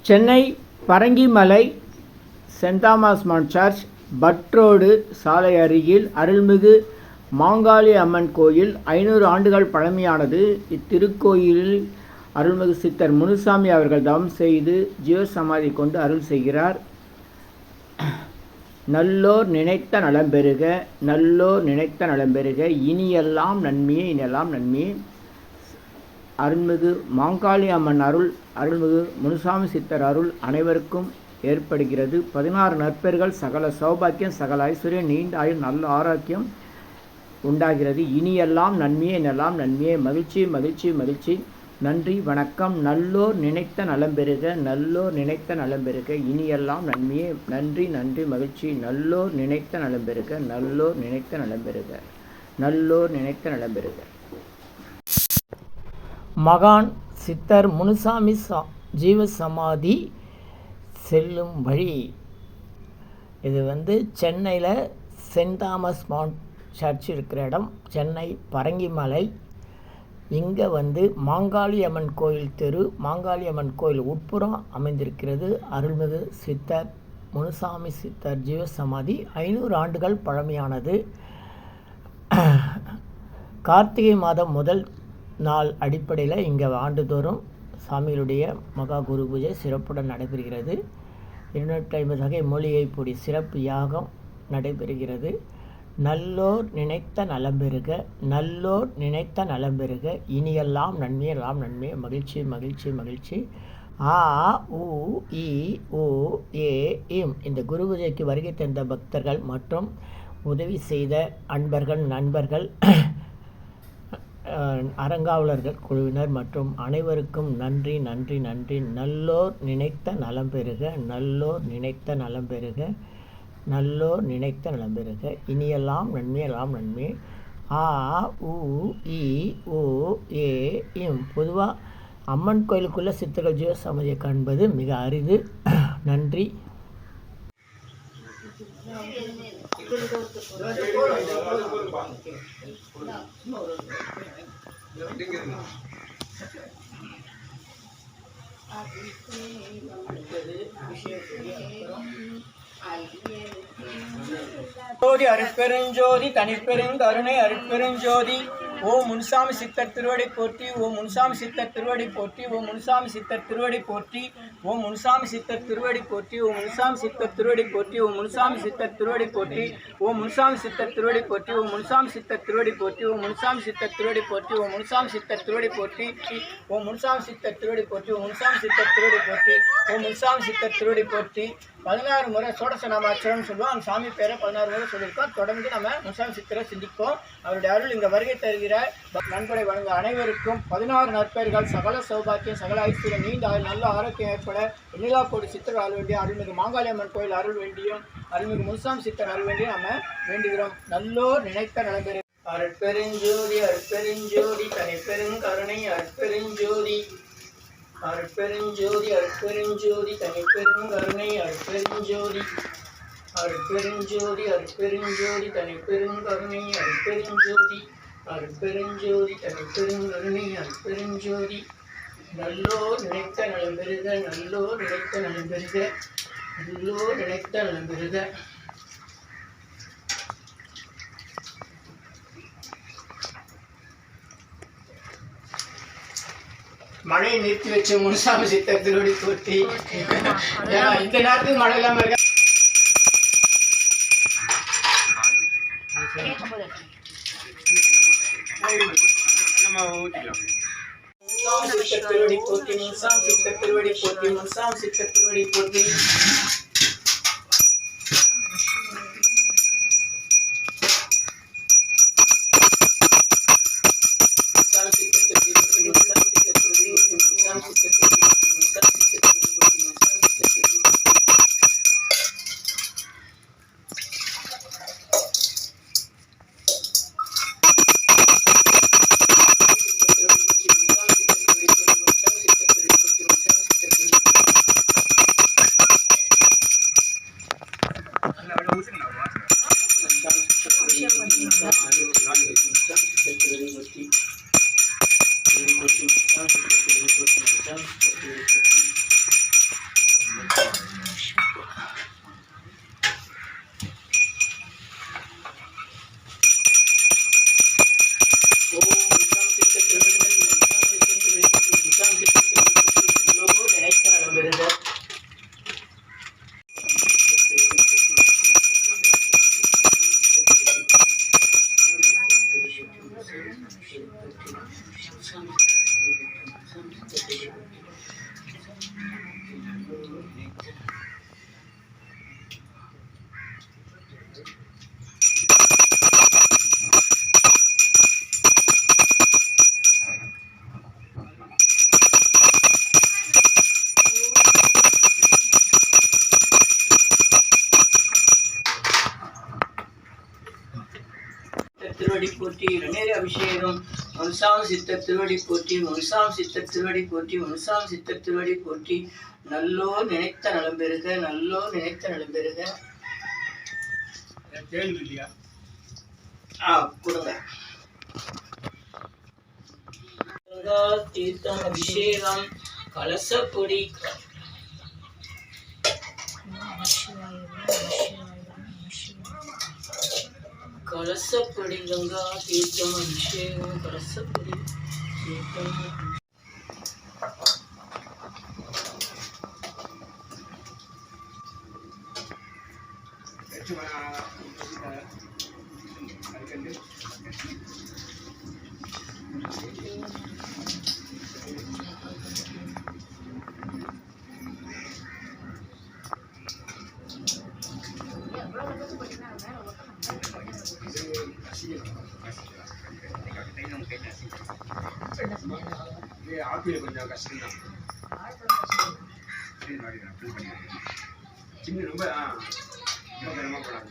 Chennai Parangimalai Saint Thomas Mount church Butt road சாலை அருகில் அருள்மிகு மாங்காளி அம்மன் கோயில் 500 ஆண்டுகள் பழமையானது. இத்திருக்கோயிலில் அருள்மிகு சித்தர் முனுசாமி அவர்கள் தவம் செய்து ஜீவசமாதி கொண்டு அருள் செய்கிறார். நல்லோர் நினைத்த நலம் பெறுக, நல்லோர் நினைத்த நலம் பெறுக, இனியெல்லாம் நன்மையே, இனியெல்லாம் நன்மையே. அருள்மிகு மாங்காளி அம்மன் அருள், அருள்மிகு முனுசாமி சித்தர் அருள் அனைவருக்கும் ஏற்படுகிறது. 16 நற்பெயர்கள், சகல சௌபாக்கியம், சகல ஐஸ்வர்யம், நீண்ட ஆயுள், நல்ல ஆரோக்கியம் உண்டாகிறது. இனியெல்லாம் நன்மையே, இனியெல்லாம் நன்மையே. மகிழ்ச்சி மகிழ்ச்சி மகிழ்ச்சி. நன்றி, வணக்கம். நல்லோர் நினைத்த நலம் பெறுக, நல்லோர் நினைத்த நலம் பெறுக, இனியெல்லாம் நன்மையே. நன்றி நன்றி மகிழ்ச்சி. நல்லோர் நினைத்த நலம் பெறுக, நல்லோர் நினைத்த நலம் பெறுக, நல்லோர் நினைத்த நலம் பெறுக. மகான் சித்தர் முனுசாமி ஜீவசமாதி செல்லும் வழி. இது சென்னையில் சென்ட் தாமஸ் மவுண்ட் சர்ச் இருக்கிற இடம், சென்னை பரங்கிமலை. இங்கே மாங்காளி அம்மன் கோயில் தெரு, மாங்காளி அம்மன் கோயில் உட்புறம் அமைந்திருக்கிறது. அருள்மிகு சித்தர் முனுசாமி சித்தர் ஜீவசமாதி 500 ஆண்டுகள் பழமையானது. கார்த்திகை மாதம் முதல் நாள் அடிப்படையில் இங்கே ஆண்டுதோறும் சாமிகளுடைய மகா குரு பூஜை சிறப்புடன் நடைபெறுகிறது. 250 வகை மூலிகை பொடி சிறப்பு யாகம் நடைபெறுகிறது. நல்லோர் நினைத்த நலம் பெறுக, நல்லோர் நினைத்த நலம் பெறுக, இனியெல்லாம் நன்மை, எல்லாம் நன்மை. மகிழ்ச்சி மகிழ்ச்சி மகிழ்ச்சி. ஆ உ இ ஓ ஏ இம். இந்த குரு பூஜைக்கு வருகை தந்த பக்தர்கள் மற்றும் உதவி செய்த அன்பர்கள், நண்பர்கள், அறங்காவலர்கள் குழுவினர் மற்றும் அனைவருக்கும் நன்றி நன்றி நன்றி. நல்லோர் நினைத்த நலம் பெறுக, நல்லோர் நினைத்த நலம் பெறுக, நல்லோர் நினைத்த நலம் பெறுக, இனியெல்லாம் நன்மை, எல்லாம் நன்மை. ஆ உ இ ஓ ஏ இம். பொதுவாக அம்மன் கோயிலுக்குள்ளே சித்தர்கள் ஜீவசமாதியை காண்பது மிக அரிது. நன்றி. ஜோதி அருட்பெருஞ்சோதி தனிப்பெருங்கருணை அருட்பெருஞ்சோதி. ஓம் முனுசாமி சித்தர் திருவடி போற்றி, ஓம் முனுசாமி சித்தர் திருவடி போற்றி, ஓம் முனுசாமி சித்தர் திருவடி போற்றி, ஓம் முனுசாமி சித்தர் திருவடி போற்றி, ஓம் முனுசாமி சித்தர் திருவடி போற்றி, ஓம் முனுசாமி சித்தர் திருவடி போற்றி, ஓம் முனுசாமி சித்தர் திருவடி போற்றி, ஓம் முனுசாமி சித்தர் திருவடி போற்றி, ஓம் முனுசாமி சித்தர் திருவடி போற்றி, ஓம் முனுசாமி சித்தர் திருவடி போற்றி, ஓம் முனுசாமி சித்தர் திருவடி போற்றி, ஓம் முனுசாமி சித்தர் திருவடி போற்றி, ஓம் முனுசாமி சித்தர் திருவடி போற்றி. 16 முறை சோடச நாமாச்சரம் சொல்லுவோம். அந்த சாமி பேரை 16 முறை சொல்லியிருக்கோம். தொடர்ந்து நம்ம முனுசாமி சித்தரை சிந்திப்போம். அவருடைய அருள் இங்கே வருகை தருகிற நண்பரை வழங்க அனைவருக்கும் 16 நற்பெயர்கள், சகல சௌபாக்கியம், சகல ஐஸ்வர்யம், நீண்ட ஆயுள், நல்ல ஆரோக்கியம் ஏற்பட எண்ணிலா கோடி சித்தர் அருள் வேண்டிய அருள்மிகு மாங்காளி அம்மன் கோயில் அருள் வேண்டியும் அருள்மிகு முனுசாமி சித்தர் அருள் வேண்டியும் நம்ம வேண்டுகிறோம். நல்லோர் நினைத்த நலம்பெறு. அருட்பெருஞ்சோதி அருட்பெருஞ்சோதி தனிப்பெருங்கருணை அருட்பெருஞ்சோதி, அருட்பெருஞ்சோதி அருட்பெருஞ்சோதி தனிப்பெருங்கருணை அருட்பெருஞ்சோதி, அருட்பெருஞ்சோதி அருட்பெருஞ்சோதி தனிப்பெருங்கருணை அருட்பெருஞ்சோதி, அருட்பெருஞ்சோதி தனிப்பெருங்கருணை அருட்பெருஞ்சோதி. நல்லோர் நினைத்த நலம் பெறுக, நல்லோர் நினைத்த நலம் பெறுக, நல்லோர் நினைத்த நலம் பெறுக. மழையை நிறுத்தி வச்ச முனுசாமி சித்தர் திருவடி போற்றி. இந்த நேரத்துக்கு மழை இல்லாம இருக்க திருவடி போற்றி, முனுசாமி சித்தர் திருவடி போற்றி, முனுசாமி சித்தர் திருவடி போற்றி. திருவடி போற்றி இளநீர் அபிஷேகம் முனுசாமி சித்தர் திருவடி போற்றி முனுசாமி சித்தர் திருவடி போற்றி முனுசாமி சித்தர் திருவடி போற்றி நல்லோர் நினைத்த நலம் பெறுக நல்லோர் நினைத்த நலம் பெறுக கொடுங்க தீர்த்தம் அபிஷேகம் கலசப்பொடி கலசப்பொடி கங்கா தீர்த்தம் அபிஷேகம் கலசப்பொடி தீர்த்தம் ஆப்பிள் கொஞ்சம் கஷ்டம் தான் சின்ன ரொம்ப ரொம்ப கனமாக போடாது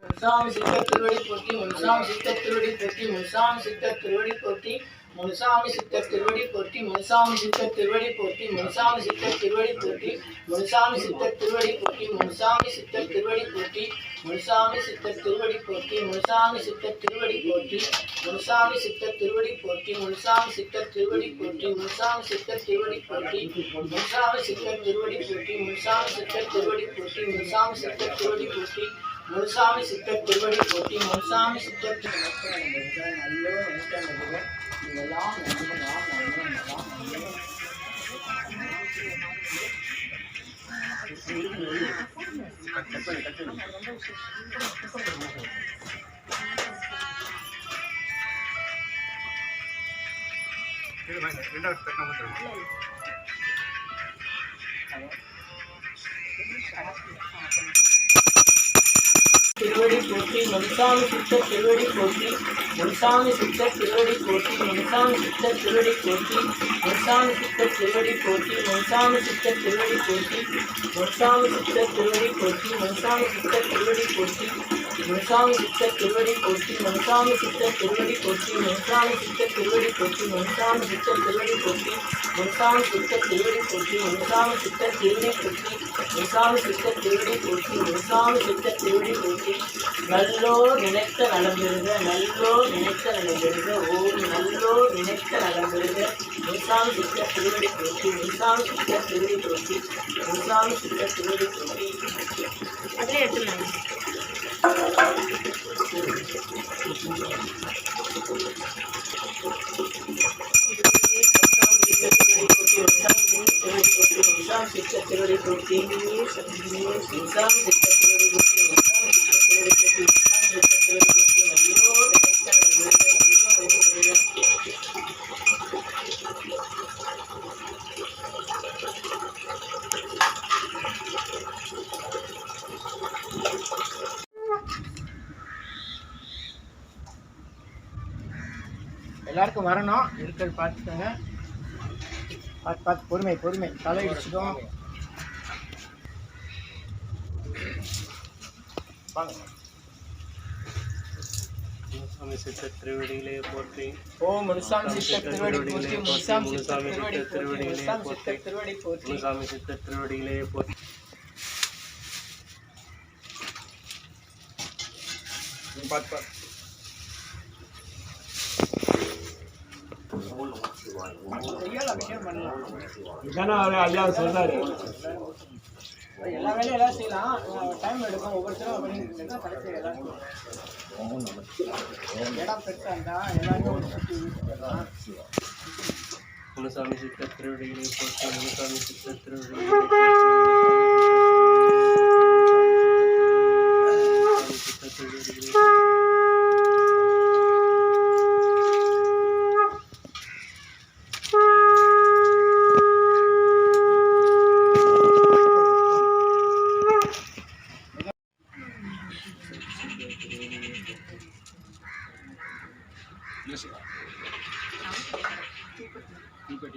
முனுசாமி சித்தர் திருவடி போற்றி முனுசாமி சித்தர் திருவடி போற்றி முனுசாமி சித்தர் திருவடி போற்றி முனுசாமி சித்தர் திருவடி போற்றி முனுசாமி சித்தர் திருவடி போற்றி முனுசாமி சித்தர் திருவடி போற்றி முனுசாமி சித்தர் திருவடி போற்றி முனுசாமி சித்தர் திருவடி போற்றி முனுசாமி சித்தர் திருவடி போற்றி முனுசாமி சித்தர் திருவடி போற்றி முனுசாமி சித்தர் திருவடி போற்றி முனுசாமி சித்தர் திருவடி போற்றி முனுசாமி சித்தர் திருவடி போற்றி முனுசாமி சித்தர் திருவடி போற்றி முனுசாமி சித்தர் திருவடி போற்றி முனுசாமி சித்தர் திருவடி போற்றி முனுசாமி சித்தர் திருவடி போற்றி முனுசாமி சித்தர் நல்ல இதெல்லாம் திருவடி போற்றி முனுசாமி சித்தர் திருவடி போற்றி முனுசாமி சித்தர் திருவடி போற்றி முனுசாமி சித்தர் திருவடி போற்றி முனுசாமி சித்தர் திருவடி போற்றி முனுசாமி சித்தர் திருவடி போற்றி முனுசாமி சித்தர் திருவடி போற்றி முனுசாமி சித்தர் திருவடி போற்றி முனுசாமி சித்தர் திருவடி போற்றி முனுசாமி சித்தர் திருவடி போற்றி முனுசாமி சித்தர் திருவடி போற்றி முனுசாமி சித்தர் திருவடி போற்றி முனுசாமி சித்தர் திருவடி போற்றி முனுசாமி சித்தர் திருவடி போற்றி முனுசாமி சித்தர் திருவடி போற்றி முனுசாமி சித்தர் திருவடி போற்றி நல்லோர் நினைத்த நலம் பெறுக நல்லோர் நினைத்த நலம் பெறுக ஓம் நல்லோர் நினைத்த நலம் பெறுக முனுசாமி சித்தர் திருவடி போற்றி முனுசாமி சித்தர் திருவடி போற்றி முனுசாமி சித்தர் திருவடி போற்றி அதிலே எடுத்துனாங்க சித்தர் திருவடி போற்றி முனுசாமி சித்தர் திருவடி போற்றி எல்லாருக்கும் வரணும் இருக்கிறது பார்த்துக்கோங்க பார்த்து பொறுமை பொறுமை தலை இடிச்சிடும் முனுசாமி சித்தர் திருவடியிலே போற்றி ஓம் முனுசாமி சித்தர் திருவடி போற்றி முனுசாமி சித்தர் திருவடி போற்றி முனுசாமி சித்தர் திருவடி போற்றி முனுசாமி சித்தர் திருவடியிலே போற்றி பார்த்து சொல்றாரு எல்லா வேலையும் எல்லாம் செய்யலாம் டைம் எடுக்கும் ஒவ்வொருத்தரும் பண்ணிட்டு கடைசி எல்லாம் இடம் பெருசா இருந்தா எல்லாரும் முனுசாமி சித்தர் திருவடியிலே போற்றி முனுசாமி சித்தர் திருவடியிலே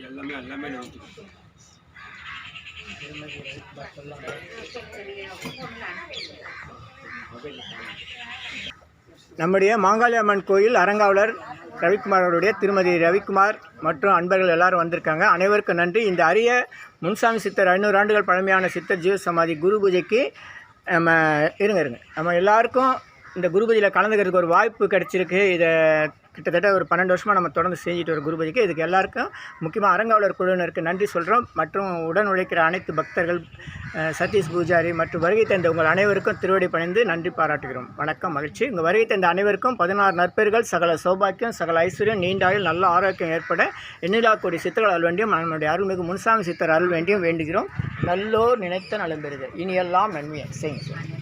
எல்லாமே எல்லாமே நம்முடைய மாங்காளி அம்மன் கோயில் அறங்காவலர் ரவிக்குமார் அவருடைய திருமதி ரவிக்குமார் மற்றும் அன்பர்கள் எல்லாரும் வந்திருக்காங்க. அனைவருக்கும் நன்றி. இந்த அரிய முன்சாமி சித்தர் 500 ஆண்டுகள் பழமையான சித்தர் ஜீவ சமாதி குரு பூஜைக்கு நம்ம எல்லாருக்கும் இந்த குரு பூஜையில் கலந்துக்கிறதுக்கு ஒரு வாய்ப்பு கிடச்சிருக்கு. இதை கிட்டத்தட்ட ஒரு 12 வருஷமாக நம்ம தொடர்ந்து செஞ்சுட்டு வர குரு பூஜைக்கு இதுக்கு எல்லாருக்கும் முக்கியமாக அறங்காவலர் குழுவினருக்கு நன்றி சொல்கிறோம். மற்றும் உடன் உழைக்கிற அனைத்து பக்தர்கள், சதீஷ் பூஜாரி மற்றும் வருகை தந்த உங்கள் அனைவருக்கும் திருவடி பணிந்து நன்றி பாராட்டுகிறோம். வணக்கம், மகிழ்ச்சி. உங்கள் வருகை தந்த அனைவருக்கும் 16 நற்பெயர்கள், சகல சௌபாக்கியம், சகல ஐஸ்வர்யம், நீண்ட ஆயுள், நல்ல ஆரோக்கியம் ஏற்பட எண்ணிலா கோடி சித்தர்கள் அருள் வேண்டியும் நம்முடைய அருள்மிகு முன்சாமி சித்தர் அருள் வேண்டியும் வேண்டுகிறோம். நல்லோர் நினைத்த நலம் பெறுக. இனியெல்லாம் நன்மையை செய்யுங்க.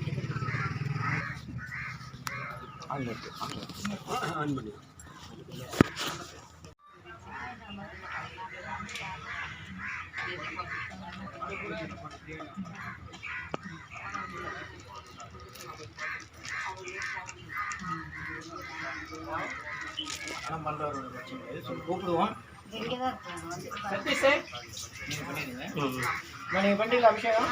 கூப்பிடுவோம். சதீஷ் நீங்க பண்றீங்களா அபிஷேகம்?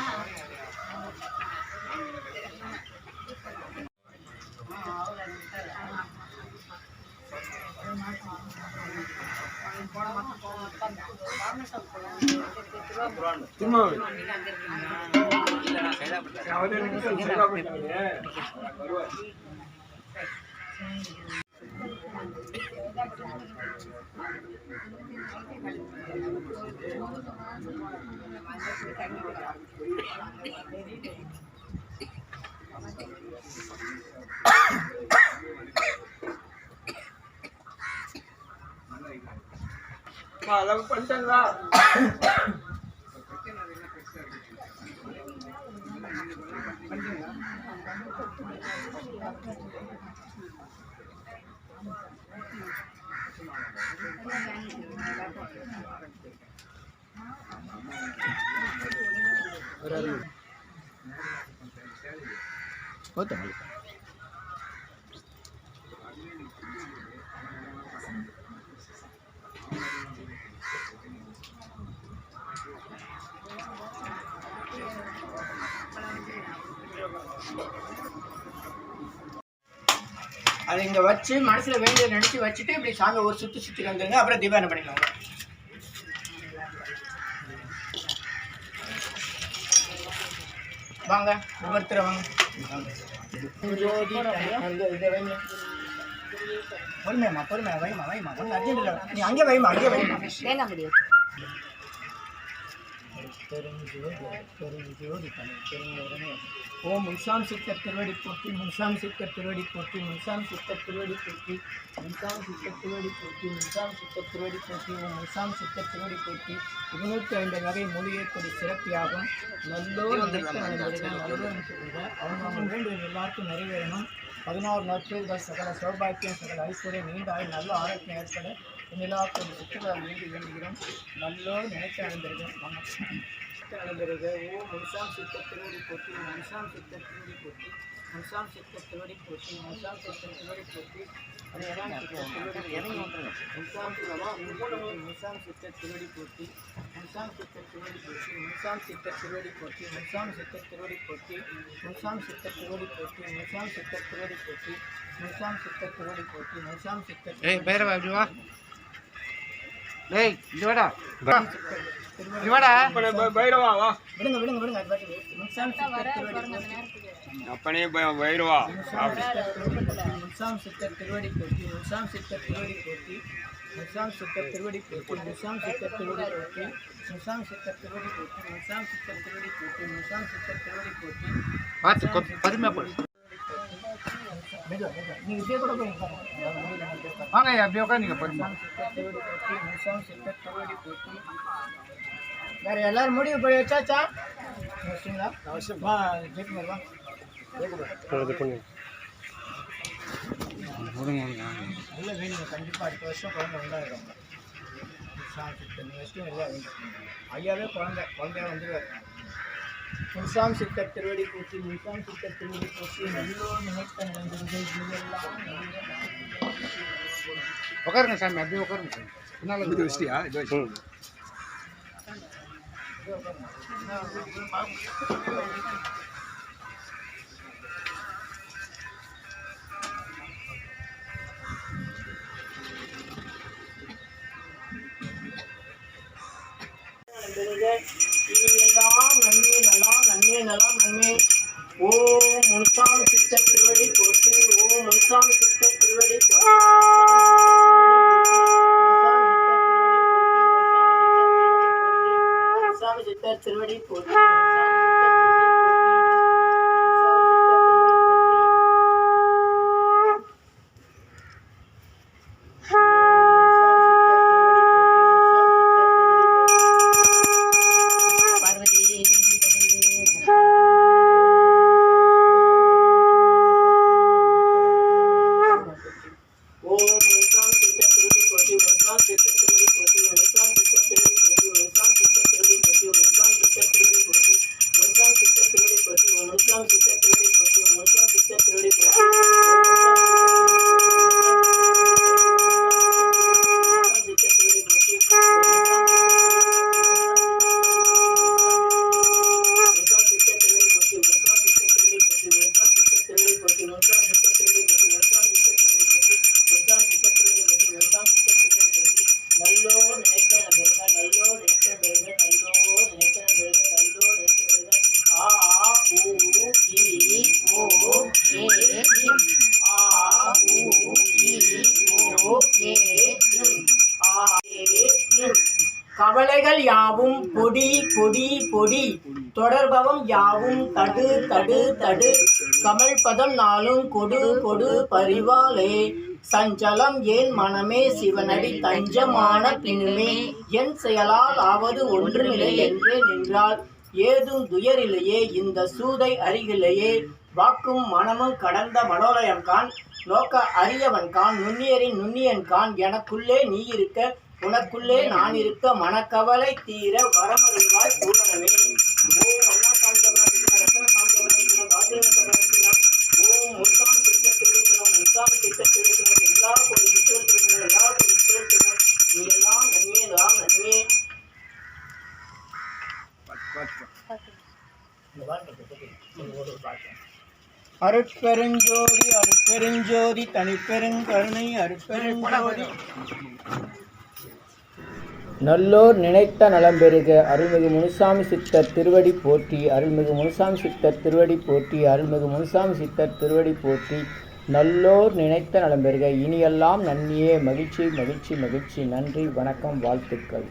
அளவு பண்ணிட்டா அதை இங்கே வச்சு மனசில் வேண்டிய நினச்சி வச்சுட்டு இப்படி சாமி ஒரு சுற்றி வந்துருங்க. அப்புறம் தீபாவளி பண்ணிக்கலாங்க. வாங்க, ஒவ்வொருத்தர் வாங்க. பொறுமையாம்மா, பொறுமையா வைமா வைமா, ஒன்றும் அர்ஜென்ட் இல்லை. நீ அங்கே வைமா, அங்கே வைமா. வேண்டாம் முடியும். ஓம் முன்சாமி சித்தர் திருவடி போற்றி, முன்சாமி சித்தர் திருவடி போற்றி, முன்சாமி சித்தர் திருவடி போற்றி, முன்சாமி சித்தர் திருவடி போற்றி, முன்சாமி சித்தர் திருவடி போற்றி, ஓம் முன்சாமி சித்தர் திருவடி போற்றி. 250 வகை மொழியேற்படி சிறப்பியாகும். நல்லோர் அவங்க வேண்டியது எல்லாருக்கும் நிறைவேறணும். 16 நற்பெயர்கள், சகல சௌபாக்கியம், சகல ஐஸ்வர்யம், நீண்ட ஆயுள், நல்ல ஆரோக்கியம் ஏற்பட நிலாக்கும் சுற்றுலா வேண்டி வேண்டுகிறோம். நல்லோர் நினைக்க அடைந்திருக்கோம். அடைந்திருக்க ஓ முன்சாமி சித்தர் திருவடி போற்றி, முன்சாமி சித்தர் திருவடி போற்றி, முன்சாமி சித்தர் திருவடி போற்றி, முன்சாமி சித்தர் திருவடி போற்றி, முன்சாமி சித்தர் திருவடி போற்றி, முன்சாமி சித்தர் திருவடி போற்றி, முன்சாமி சித்தர் திருவடி போற்றி, முன்சாமி சித்தர் திருவடி போற்றி, முன்சாமி சித்தர் திருவடி போற்றி, முன்சாமி சித்தர் திருவடி போற்றி, முன்சாமி சித்தர் திருவடி போற்றி, முன்சாமி சித்தர் பைரவா வா, விடுங்க விடுங்க விடுங்க. அப்பனே பைரவா, முன்சாமி சித்தர் திருவடி போற்றி, முன்சாமி சித்தர் திருவடி போற்றி, முன்சாமி சித்தர் திருவடி போற்றி, முன்சாமி சித்தர் திருவடி போற்றி, முன்சாமி சித்தர் திருவடி போற்றி, முன்சாமி சித்தர் திருவடி போற்றி, முன்சாமி சித்தர் திருவடி போற்றி. பார்த்து பதுமையா போடு. நீங்க இதே கூட போய் வாங்க, அப்படியே உட்காந்து போற்றி. வேற எல்லாரும் முடிவு போய் வச்சாச்சா? இல்லை வேணுங்க, கண்டிப்பாக அடுத்த வருஷம் குழந்தை உண்டாயிடும். வச்சுட்டு இல்லை ஐயாவே குழந்தையா வந்துடுவார். முன்சாமி சித்தர் திருவடி போற்றி, முன்சாமி சித்தர் திருவடி போற்றி. நல்லோ நினைத்த உட்காருங்க சாமி, அப்படியே உட்காருங்க சாமி. வச்சிட்டியா? எல்லாம் நன்மை நலம் நன்மை நலம் நன்மை. ஓம் முனுசாமி சித்தர் திருவடி போற்றி. ஓம் முனுசாமி சித்தர் திருவடி போற்றி. முனுசாமி சித்தர் திருவடி போற்றி. கவலைகள் யாவும் பொடி பொடி பொடி, தொடர்பவம் யாவும் தடு தடு தடு, கமல் பதம் நாளும் கொடு கொடு பரிவாலே, சஞ்சலம் ஏன் மனமே சிவனடி தஞ்சமான பின்னுமே, என் செயலால் ஆவது ஒன்றுமில்லை என்றே நின்றால், ஏதும் துயரில்லையே இந்த சூதை அருகிலேயே, வாக்கும் மனமும் கடந்த மனோலயம் கான், நோக்க அரியவன் கான், நுண்ணியரின் நுண்ணியன் கான், எனக்குள்ளே நீ இருக்க உனக்குள்ளே நான் இருக்க, மனக்கவலை தீர வரமருள்வாய் பூரணமே. ஓம் அண்ணா ஓம் முன்சாமி சித்தத்திருக்கிறோம், முன்சாமி சித்தத்திருக்கிறோம், எல்லா கோடி சித்தத்திருக்கிறோம், எல்லா கோடி சித்தத்திருக்கிறோம், நீ எல்லாம் நன்மே எல்லாம் நன்மே. அருட்பெருஞ்சோதி அருட்பெருஞ்சோதி தனிப்பெருங்கருணை அருட்பெருஞ்சோதி. நல்லோர் நினைத்த நலம் பெறுக. அருள்மிகு முனுசாமி சித்தர் திருவடி போற்றி. அருள்மிகு முனுசாமி சித்தர் திருவடி போற்றி. அருள்மிகு முனுசாமி சித்தர் திருவடி போற்றி. நல்லோர் நினைத்த நலம் பெறுக. இனியெல்லாம் நன்னியே. மகிழ்ச்சி மகிழ்ச்சி மகிழ்ச்சி. நன்றி வணக்கம் வாழ்த்துக்கள்.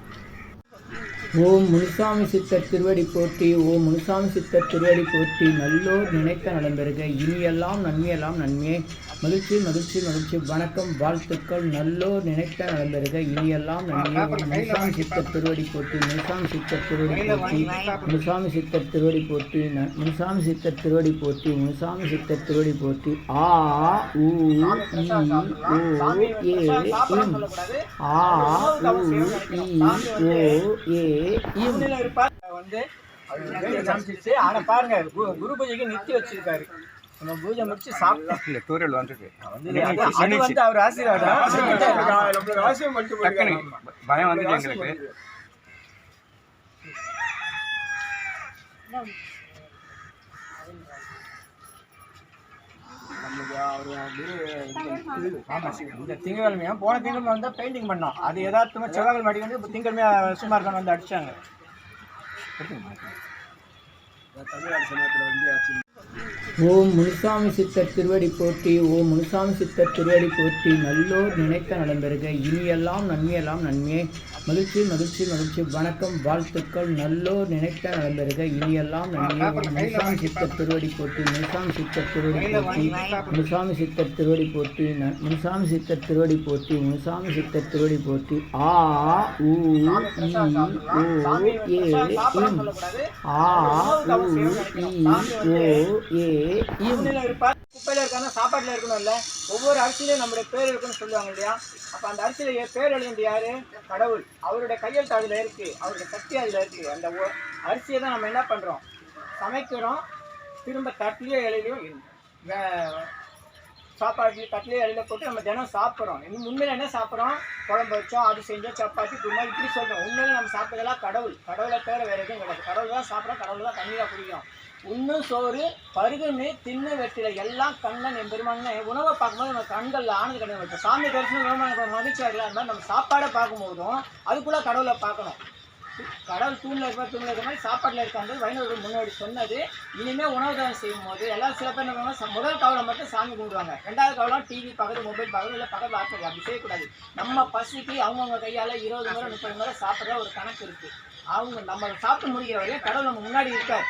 ஓம் முனுசாமி சித்தர் திருவடி போற்றி. ஓம் முனுசாமி சித்தர் திருவடி போற்றி. நல்லோர் நினைத்த நலம் பெறுக. இனியெல்லாம் நன்மையெல்லாம் நன்மையே. மகிழ்ச்சி மகிழ்ச்சி மகிழ்ச்சி. வணக்கம் வாழ்த்துக்கள். நல்லோர் நினைத்த நலம் பெறுக. இனியெல்லாம் நன்மையே. முனுசாமி சித்தர் திருவடி போற்றி. முனுசாமி சித்தர் திருவடி போற்றி. முனுசாமி சித்தர் திருவடி போற்றி. முனுசாமி சித்தர் திருவடி போற்றி. முனுசாமி சித்தர் திருவடி போற்றி. ஆ உ இ ஓ ஏ இம். ஆ உ இ ஓ ஏ வந்து ஆனா பாருங்க, குரு பூஜைக்கு நிறுத்தி வச்சிருக்காரு. நம்ம பூஜை முடிச்சு சாப்பிட்டோம். அவர் ஆசீர்வாதம் பயம் வந்து எங்களுக்கு இந்த திங்கக்கிழமையா போன திங்கக்கிழமை வந்தா பெயிண்டிங் பண்ணோம். அது எதார்த்தமா செவ்வாய்க்கிழமை அடி வந்து திங்கக்கிழமையா சும்மா இருக்கான்னு வந்து அடிச்சாங்க. ஓம் முனுசாமி சித்தர் திருவடி போற்றி. ஓம் முனுசாமி சித்தர் திருவடி போற்றி. நல்லோர் நினைத்த நலம் பெறுக. இனியெல்லாம் நன்மையெல்லாம் நன்மையே. மகிழ்ச்சி மகிழ்ச்சி மகிழ்ச்சி. வணக்கம் வாழ்த்துக்கள். நல்லோர் நினைத்த நலம் பெறுக. இனியெல்லாம் நன்மையே. முனுசாமி சித்தர் திருவடி போற்றி. முனுசாமி சித்தர் திருவடி போற்றி. முனுசாமி சித்தர் திருவடி போற்றி. முனுசாமி சித்தர் திருவடி போற்றி. முனுசாமி சித்தர் திருவடி போற்றி. ஆ உ இ ஓ ஏ இம். ஆ உ இ ஓ ஏ குப்பையில இருக்காங்க, சாப்பாட்டுல இருக்கணும்ல. ஒவ்வொரு அரிசியிலையும் நம்மளுடைய பேர் இருக்குன்னு சொல்லுவாங்க இல்லையா? அப்ப அந்த அரிசியில பேர் எழுதிய யாரு? கடவுள். அவருடைய கையெழுத்து அதுல இருக்கு, அவருடைய சக்தி அதுல இருக்கு. அந்த அரிசியை தான் நம்ம என்ன பண்றோம், சமைக்கிறோம், திரும்ப தட்டிலையோ இலையிலையும் சாப்பாடு கட்டிலே இடையில போட்டு நம்ம தினம் சாப்பிட்றோம். இன்னும் உண்மையில என்ன சாப்பிட்றோம்? குழம்பு வச்சோம், அது செஞ்சோம், சப்பாத்தி குருமா இப்படி சொல்கிறோம். உண்மையில நம்ம சாப்பிட்றதெல்லாம் கடவுளை தவிர வேறு எதுவும் கிடையாது. கடவுள் தான் சாப்பிட்றோம், கடவுள் தான் தண்ணீராக குடிக்கும். உண்ணு சோறு பருகுன்னு தின்னு வெற்றில எல்லாம் கண்ணன் எம்பெருமான்னு உணவை பார்க்கும்போது நம்ம கண்களில் ஆனது கிடையாது. இப்போ சாமி தரிசனம் உணவு மகிழ்ச்சியாக இருக்கலாம். அது மாதிரி நம்ம சாப்பாடை பார்க்கும்போதும் அதுக்குள்ளே கடவுளை பார்க்கணும். கடவுள் தூணில் இருக்கிற மாதிரி சாப்பாட்டில் இருக்காது வைணவர்கள் முன்னாடி சொன்னது. இனிமேல் உணவு தானம் செய்யும் போது எல்லாம் சில பேர் என்ன பண்ணுவாங்க, முதல் கவலை மட்டும் சாமி கும்பிடுவாங்க, ரெண்டாவது கவலம் டிவி பார்க்குறது, மொபைல் பார்க்குறது, இல்லை பக்கத்தில் ஆட்கள். அப்படி செய்யக்கூடாது. நம்ம பசிக்கு அவங்கவுங்க கையால் 20 முறை 30 முறை சாப்பிட்ற ஒரு கணக்கு இருக்குது. அவங்க நம்ம சாப்பிட்டு முடிக்கிற வரையும் கடவுள் நம்ம முன்னாடி இருக்கார்.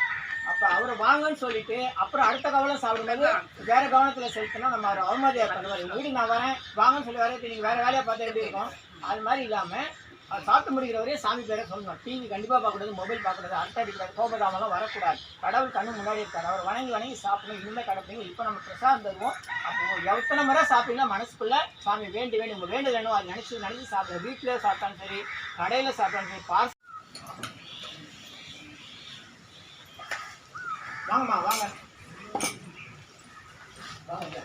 அப்போ அவரை வாங்கன்னு சொல்லிட்டு அப்புறம் அடுத்த கவலை சாப்பிடும்போது வேறு கவனத்தில் செலுத்தினா நம்ம அவர் அவமதியாக பண்ணுவார். எங்கள் வீடு நான் வரேன் வாங்கன்னு சொல்லி வரேன், நீங்கள் வேறு வேலையை பார்த்தா எப்படி இருக்கும்? அது மாதிரி இல்லாமல் அது சாப்பிட்டு முடிக்கிற வரையும் சாமி பேரை சொல்லணும். டிவி கண்டிப்பாக பார்க்கக்கூடாது, மொபைல் பார்க்கக்கூடாது, அரட்டை அடிக்கூடாது, கோபதாமெல்லாம் வரக்கூடாது. கடவுள் கண்ணு முன்னாடி இருக்காரு, அவர் வணங்கி சாப்பிடணும். இனிமேல் கடப்பிங்க. இப்போ நம்ம பிரசாதம் தருவோம். அப்போ எத்தனை முறை சாப்பிட்டீங்கன்னா மனசுக்குள்ளே சாமி வேண்டி உங்கள் வேண்டு வேணும் அது நினச்சி சாப்பிடுங்க. வீட்டில் சாப்பிட்டாலும் சரி, கடையில் சாப்பிட்டாலும் சரி, வாங்கம்மா வாங்க வாங்க.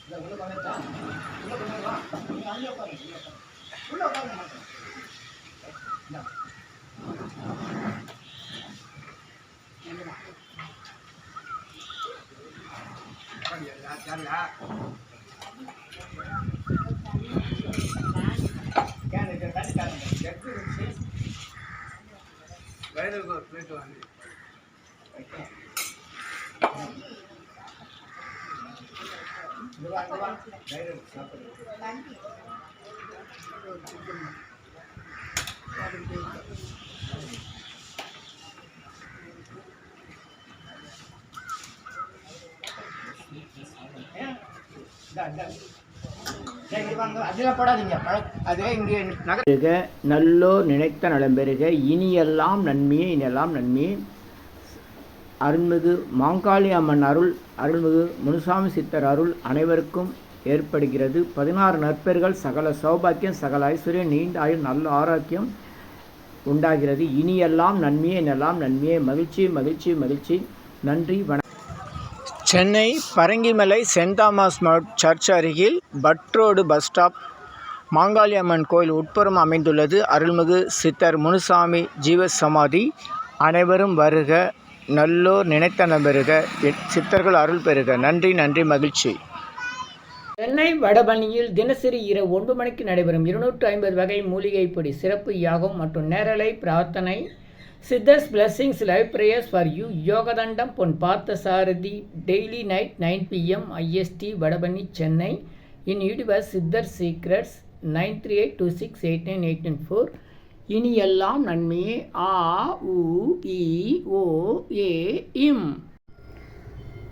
உள்ள உட்காந்துட்டா உள்ள கொண்டு வா. நீங்கள் அங்கே உட்காருங்க, உள்ள உட்காருங்க மாட்டேன். அதெல்லாம் போடாதீங்க. அது இங்கே நல்லோர் நினைத்த நலம் பெறுக. இனியெல்லாம் நன்மையே இனியெல்லாம் நன்மையே. அருள்மிகு மாங்காளி அம்மன் அருள், அருள்மிகு முனுசாமி சித்தர் அருள் அனைவருக்கும் ஏற்படுகிறது. 16 நற்பெயர்கள், சகல சௌபாக்கியம், சகல ஐஸ்வர்யம், நீண்ட ஆயுள், நல்ல ஆரோக்கியம் உண்டாகிறது. இனியெல்லாம் நன்மையே இனியெல்லாம் நன்மையே. மகிழ்ச்சி மகிழ்ச்சி மகிழ்ச்சி. நன்றி வணக்கம். Chennai Parangimalai Saint Thomas Mount church அருகில் Butt road bus stop Mangali Amman கோயில் உட்புறம் அமைந்துள்ளது அருள்மிகு சித்தர் முனுசாமி ஜீவ சமாதி. அனைவரும் வருக, நல்லோர் நினைத்தன பெறுக, சித்தர்கள் அருள் பெறுக. நன்றி நன்றி மகிழ்ச்சி. சென்னை வடபழனியில் தினசரி இரவு 9 மணிக்கு நடைபெறும் 250 வகை மூலிகை பொடி சிறப்பு யாகம் மற்றும் நேரலை பிரார்த்தனை. Siddhars blessings live prayers for you. யோகதண்டம் Pon Parthasarathy. Daily night 9 PM IST Vadapalani Chennai. In YouTuber Siddhar secrets 9382689894. இனி எல்லாம் நன்மையே. ஆ உ இ ஓ ஏ இம்.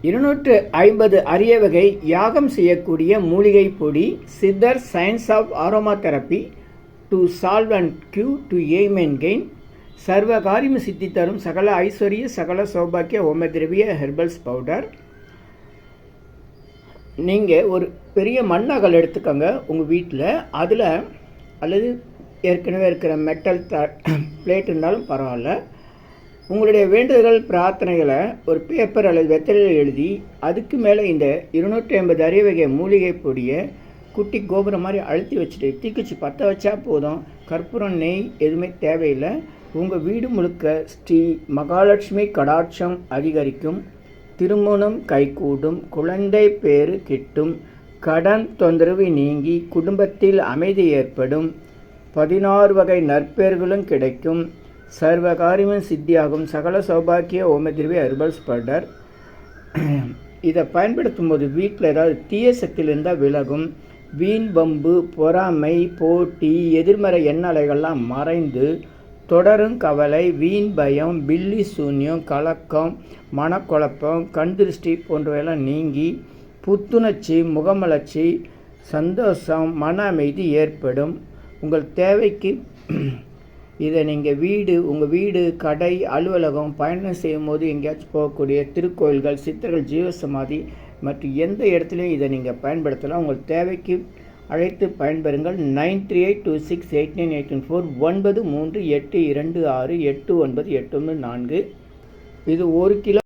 250 அரிய வகை யாகம் செய்யக்கூடிய மூலிகை பொடி. Siddhar science of aroma therapy to solve and cure to aim and gain. சர்வ காரியம் சித்தி தரும் சகல ஐஸ்வர்ய சகல சௌபாக்கிய ஓமதிரவிய ஹெர்பல்ஸ் பவுடர். நீங்கள் ஒரு பெரிய மண்ணகல் எடுத்துக்கோங்க உங்கள் வீட்டில். அதில் அல்லது ஏற்கனவே இருக்கிற மெட்டல் பிளேட் இருந்தாலும் பரவாயில்ல. உங்களுடைய வேண்டுதல்கள் பிரார்த்தனைகளை ஒரு பேப்பர் அல்லது வெத்தலையில் எழுதி அதுக்கு மேலே இந்த 250 அரிய வகை மூலிகை பொடியை குட்டி கோபுரம் மாதிரி அழுத்தி வச்சுட்டு தீக்குச்சி பற்ற வச்சா போதும். கற்பூரம் நெய் எதுவுமே தேவையில்லை. உங்கள் வீடு முழுக்க ஸ்ரீ மகாலட்சுமி கடாட்சம் அதிகரிக்கும். திருமணம் கைகூடும். குழந்தை பேறு கிட்டும். கடன் தொந்தரவு நீங்கி குடும்பத்தில் அமைதி ஏற்படும். 16 வகை நற்பெயர்களும் கிடைக்கும். சர்வகாரியமும் சித்தியாகும். சகல சௌபாக்கிய ஓமதிரவி ஹெர்பல்ஸ் பவுடர். இதை பயன்படுத்தும் போது வீட்டில் ஏதாவது தீய சக்தியில் இருந்தால் விலகும். வீண் வம்பு, பொறாமை, போட்டி, எதிர்மறை எண்ணலைகள்லாம் மறைந்து தொடரும் கவலை, வீண் பயம், பில்லி சூன்யம், கலக்கம், மனக்குழப்பம், கண் திருஷ்டி போன்றவையெல்லாம் நீங்கி புத்துணர்ச்சி, முகமலர்ச்சி, சந்தோஷம், மன அமைதி ஏற்படும். உங்கள் தேவைக்கு இதை நீங்கள் உங்கள் வீடு, கடை, அலுவலகம், பயணம் செய்யும் போது எங்கேயாச்சும் போகக்கூடிய திருக்கோயில்கள், சித்தர்கள் ஜீவசமாதி மற்றும் எந்த இடத்துலையும் இதை நீங்கள் பயன்படுத்தலாம். உங்கள் தேவைக்கு அழைத்து பயன்பெறுங்கள். 9382689814 9382689894. இது 1 கிலோ